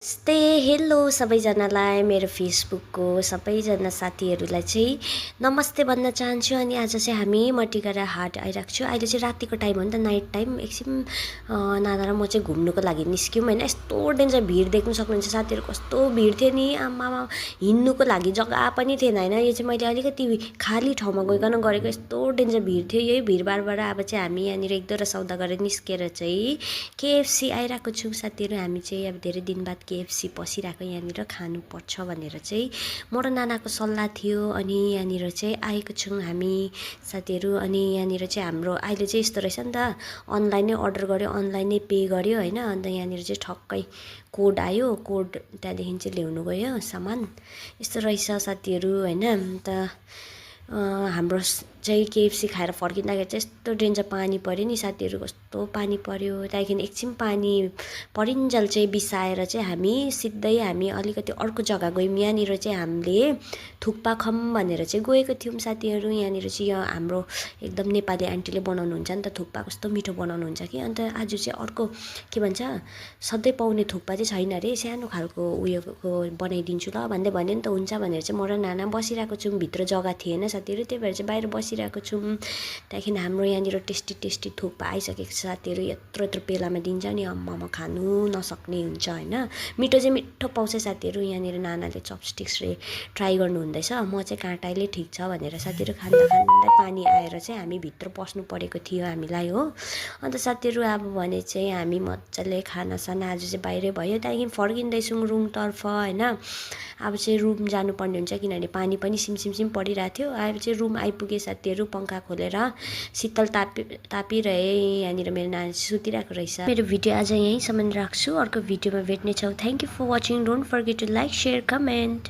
Stay hello सबैजनालाई मेरो फेसबुकको सबैजना साथीहरूलाई चाहिँ नमस्ते भन्न चाहन्छु। अनि आज चाहिँ हामी मटिगडा हाट आइरहेको छु। अहिले चाहिँ रातिको टाइम हो नि त, नाइट टाइम। एकछिन नाना र म चाहिँ घुम्नुको लागि निस्क्यौँ होइन। यस्तो डेन्जर भिड देख्नु सक्नुहुन्छ साथीहरू, कस्तो भिड थियो नि आमामा। हिँड्नुको लागि जग्गा पनि थिएन होइन। यो चाहिँ मैले अलिकति खाली ठाउँमा गइकन गरेको, यस्तो डेन्जर भिड थियो। यही भिडभाडबाट अब चाहिँ हामी यहाँनिर एक दुईवटा सौदा गरेर निस्केर चाहिँ केएफसी आइरहेको छौँ साथीहरू। हामी चाहिँ अब धेरै दिन बाद केएफसी पसिरहेको यहाँनिर खानुपर्छ भनेर चाहिँ म र नानाको सल्लाह थियो। अनि यहाँनिर चाहिँ आएको छौँ हामी साथीहरू। अनि यहाँनिर चाहिँ हाम्रो अहिले चाहिँ यस्तो रहेछ नि त, अनलाइनै अर्डर गऱ्यो, अनलाइनै पे गर्यो होइन। अन्त यहाँनिर चाहिँ ठक्कै कोड आयो, कोड त्यहाँदेखि चाहिँ ल्याउनु गयो सामान। यस्तो रहेछ साथीहरू होइन। अन्त हाम्रो चाहिँ केएफसी खाएर फर्किँदाखेरि चाहिँ यस्तो डेन्जर पानी पऱ्यो नि साथीहरू, कस्तो पानी पऱ्यो। त्यहाँदेखि एकछिन पानी परिन्जेल चाहिँ बिसाएर चाहिँ हामी अलिकति अर्को जग्गा गयौँ। यहाँनिर चाहिँ हामीले थुक्पाखम भनेर चाहिँ गएको थियौँ साथीहरू। यहाँनिर चाहिँ यो हाम्रो एकदम नेपाली आन्टीले बनाउनुहुन्छ नि त थुक्पा, कस्तो मिठो बनाउनुहुन्छ कि। अन्त आज चाहिँ अर्को के भन्छ, सधैँ पाउने थुक्पा चाहिँ छैन अरे, सानो खालको उयोको बनाइदिन्छु ल भन्दै भन्यो नि त। हुन्छ भनेर चाहिँ म र नाना बसिरहेको छौँ। भित्र जग्गा थिएन साथीहरू, त्यही भएर चाहिँ बाहिर बसिरहेको छौँ। त्यहाँदेखि हाम्रो यहाँनिर टेस्टी टेस्टी थुक्पा आइसकेको छ साथीहरू। यत्रो यत्रो पेलामा दिन्छ नि, अम्मामा खानु नसक्ने हुन्छ होइन। मिठो चाहिँ मिठो पाउँछ साथीहरू। यहाँनिर नानाले चपस्टिक्सले ट्राई गर्नु हुँदैछ, म चाहिँ काँटाले ठिक छ भनेर साथीहरू खाँदा खाँदै पानी आएर चाहिँ हामी भित्र पस्नु परेको थियो हामीलाई हो। अन्त साथीहरू अब भने चाहिँ हामी मजाले खानासाना आज चाहिँ बाहिरै भयो। त्यहाँदेखि फर्किँदैछौँ रुमतर्फ होइन। अब चाहिँ रुम जानुपर्ने हुन्छ किनभने पानी पनि सिमसिम परिरहेको थियो। अब चाहिँ रुम आइपुगे साथीहरू, पङ्खा खोलेर शीतल तापिरहे। यहाँनिर मेरो नानी सुतिरहेको रहेछ। मेरो भिडियो आज यहीँसम्म राख्छु, अर्को भिडियोमा भेट्नेछौँ। Thank you for watching. Don't forget to like, share, comment.